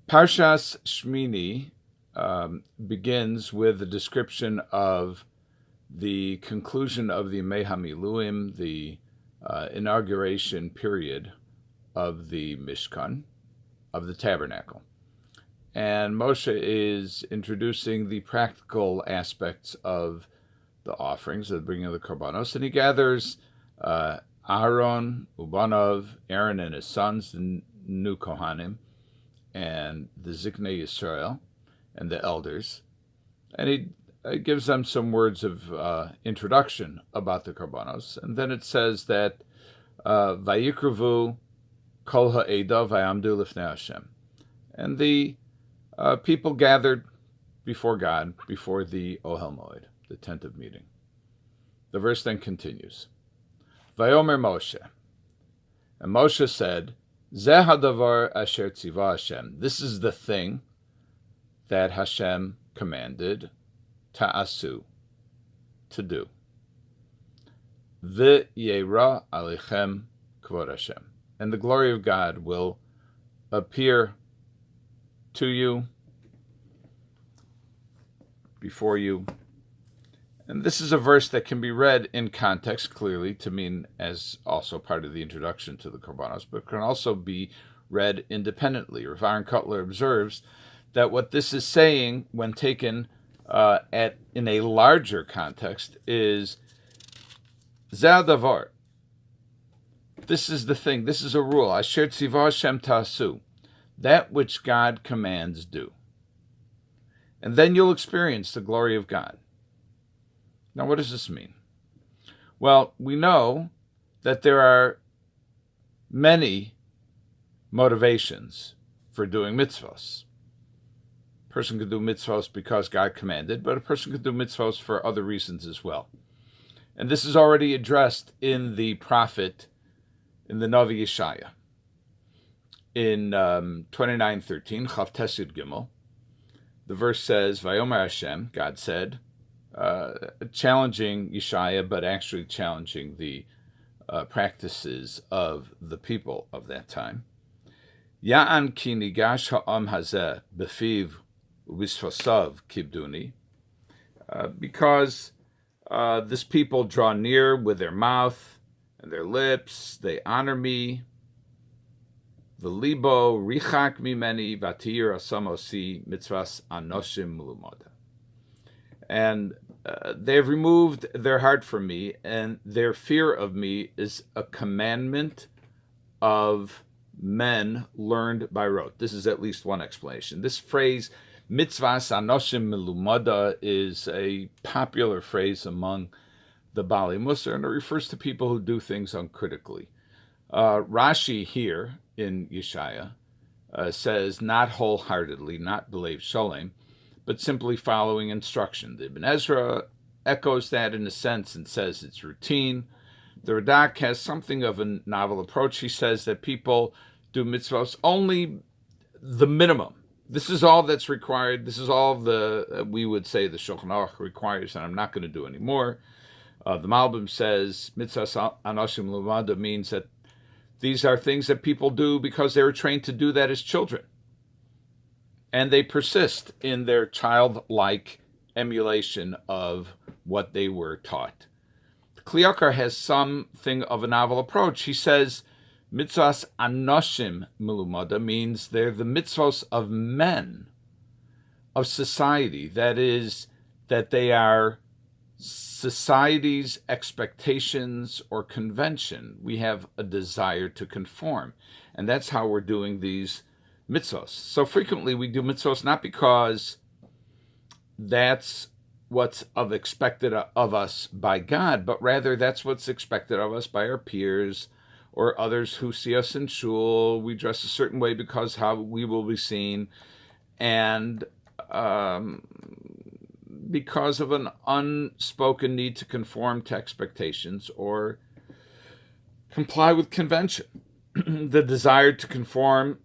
Parshas Shmini begins with a description of the conclusion of the Yemei HaMiluim, the inauguration period of the Mishkan, of the tabernacle. And Moshe is introducing the practical aspects of the offerings, of the bringing of the korbanos, and he gathers Aaron, Ubanov, Aaron and his sons, the new Kohanim, and the Ziknei Yisrael, and the elders, and he gives them some words of introduction about the korbanos, and then it says that Vayikruvu kol ha'eda vayamdu lifnei Hashem, and the people gathered before God, before the Ohel Moed, the tent of meeting. The verse then continues. Vayomer Moshe, and Moshe said, Zeh hadavar asher tziva Hashem. This is the thing that Hashem commanded ta'asu, to do. V'yera alechem kvod Hashem. And the glory of God will appear to you, before you. And this is a verse that can be read in context clearly to mean as also part of the introduction to the korbanos, but can also be read independently. Rav Aaron Kotler observes that what this is saying, when taken in a larger context, is Zeh davar. This is the thing. This is a rule. Asher tziva Hashem ta'asu. That which God commands, do. And then you'll experience the glory of God. Now, what does this mean? Well, we know that there are many motivations for doing mitzvos. A person could do mitzvos because God commanded, but a person could do mitzvos for other reasons as well. And this is already addressed in the prophet, in the Navi Yeshaya. In 29:13, Chav Tesud Gimel, the verse says, Vayomer Hashem, God said, challenging Yeshaya, but actually challenging the practices of the people of that time. Ya'an ki nigash ha'am hazeh befiv u'bisfasav kibduni, because this people draw near with their mouth and their lips, they honor me. V'libo richak mimeni v'tir asamosi mitzvas anoshim mulumada. And they have removed their heart from me, and their fear of me is a commandment of men learned by rote. This is at least one explanation. This phrase, mitzvahs anoshim milumada, is a popular phrase among the Bali Musar, and it refers to people who do things uncritically. Rashi here in Yeshaya says not wholeheartedly, not belev sholem, but simply following instruction. The Ibn Ezra echoes that in a sense and says it's routine. The Radak has something of a novel approach. He says that people do mitzvos only the minimum. This is all that's required. This is all we would say the Shulchan Aruch requires, and I'm not going to do anymore. The Malbim says mitzvahs anoshim lumada means that these are things that people do because they were trained to do that as children. And they persist in their childlike emulation of what they were taught. Kli Yakar has something of a novel approach. He says, mitzvahs anoshim milumada means they're the mitzvos of men, of society. That is, that they are society's expectations or convention. We have a desire to conform. And that's how we're doing these mitzvos. So frequently we do mitzvos not because that's what's expected of us by God, but rather that's what's expected of us by our peers or others who see us in shul. We dress a certain way because how we will be seen, and because of an unspoken need to conform to expectations or comply with convention. The desire to conform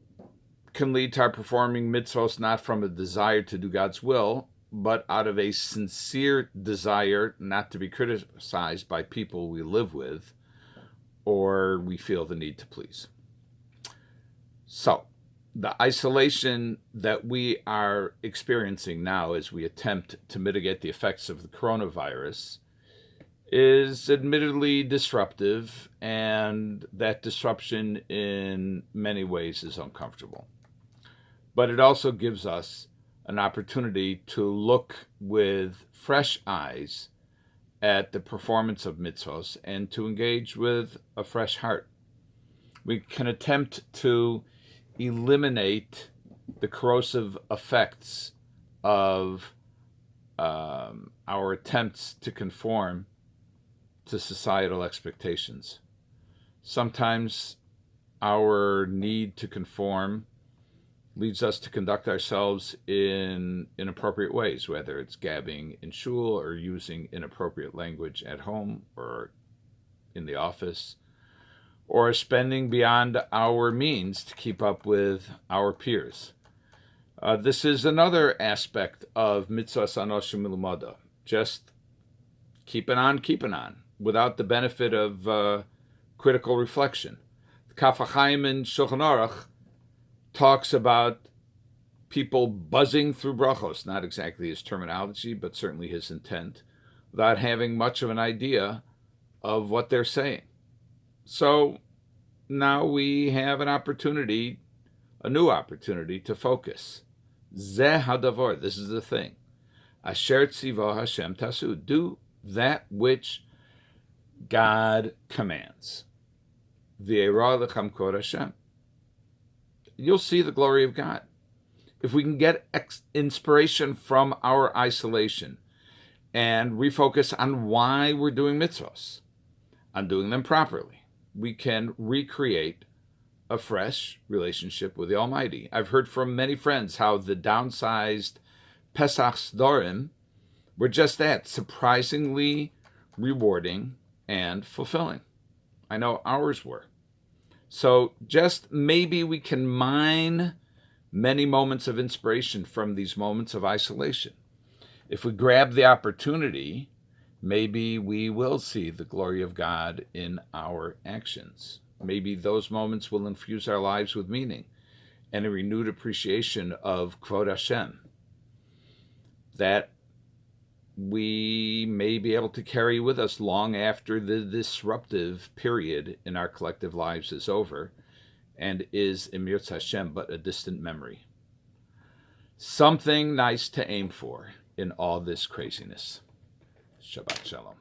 can lead to our performing mitzvos not from a desire to do God's will, but out of a sincere desire not to be criticized by people we live with or we feel the need to please. So, The isolation that we are experiencing now as we attempt to mitigate the effects of the coronavirus is admittedly disruptive, and that disruption in many ways is uncomfortable. But it also gives us an opportunity to look with fresh eyes at the performance of mitzvos and to engage with a fresh heart. We can attempt to eliminate the corrosive effects of our attempts to conform to societal expectations. Sometimes our need to conform leads us to conduct ourselves in inappropriate ways, whether it's gabbing in shul or using inappropriate language at home or in the office, or spending beyond our means to keep up with our peers. This is another aspect of Mitzvos Anoshim Milumada, just keeping on, without the benefit of critical reflection. The Kaf HaChaim in Shulchan Aruch talks about people buzzing through brachos, not exactly his terminology, but certainly his intent, without having much of an idea of what they're saying. So now we have a new opportunity to focus. Zeh hadavor, this is the thing. Asher tziva Hashem tasu, do that which God commands. V'era lechem kod Hashem. You'll see the glory of God. If we can get inspiration from our isolation and refocus on why we're doing mitzvos, on doing them properly, we can recreate a fresh relationship with the Almighty. I've heard from many friends how the downsized Pesach Sdorim were just that, surprisingly rewarding and fulfilling. I know ours were. So just maybe we can mine many moments of inspiration from these moments of isolation. If we grab the opportunity, maybe we will see the glory of God in our actions. Maybe those moments will infuse our lives with meaning and a renewed appreciation of Kvod Hashem that we may be able to carry with us long after the disruptive period in our collective lives is over and is, Emir Hashem, but a distant memory. Something nice to aim for in all this craziness. Shabbat Shalom.